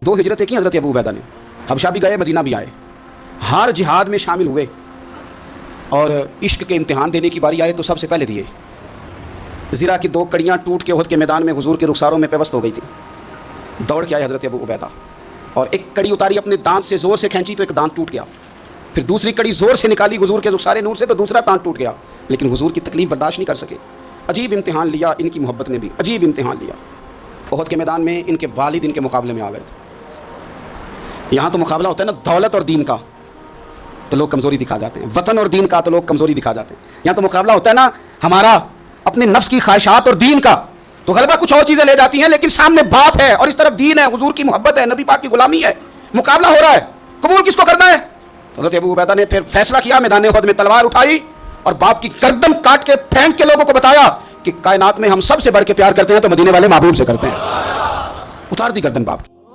2 हिजरतें की हज़रत अबू उबैदा ने। हबशा भी गए, मदीना भी आए, हर जिहाद में शामिल हुए, और इश्क के इम्तिहान देने की बारी आए तो सबसे पहले दिए। ज़िरा की 2 कड़ियाँ टूट के उहद के मैदान में हुजूर के रुखसारों में पेवस्त हो गई थी। दौड़ के आए हज़रत अबू उबैदा और एक कड़ी उतारी, अपने दांत से ज़ोर से खींची तो एक दांत टूट गया। फिर दूसरी कड़ी ज़ोर से निकाली हुजूर के रुखसारे नूर से तो दूसरा दांत टूट गया। लेकिन हुजूर की तकलीफ बर्दाश्त नहीं कर सके। अजीब इम्तिहान लिया, इनकी मोहब्बत ने भी अजीब इम्तिहान लिया। उहद के मैदान में इनके वालिद इनके मुकाबले में आ गए थे। यहाँ तो मुकाबला होता है ना दौलत और दीन का, तो लोग कमज़ोरी दिखा जाते हैं। वतन और दीन का तो लोग कमज़ोरी दिखा जाते हैं। यहाँ तो मुकाबला होता है ना हमारा अपने नफ्स की ख्वाहिशात और दीन का, तो गलबा कुछ और चीज़ें ले जाती हैं, लेकिन सामने बाप है और इस तरफ दीन है, हुजूर की मोहब्बत है, नबी पाक की गुलामी है। मुकाबला हो रहा है, कबूल किसको करना है? तो हज़रत अबू उबैदा ने फिर फैसला किया, मैदान उहद में तलवार उठाई और बाप की गर्दन काट के फेंक के लोगों को बताया कि कायनात में हम सबसे बढ़ के प्यार करते हैं तो मदीने वाले महबूब से करते हैं। उतार दी गर्दन बाप की।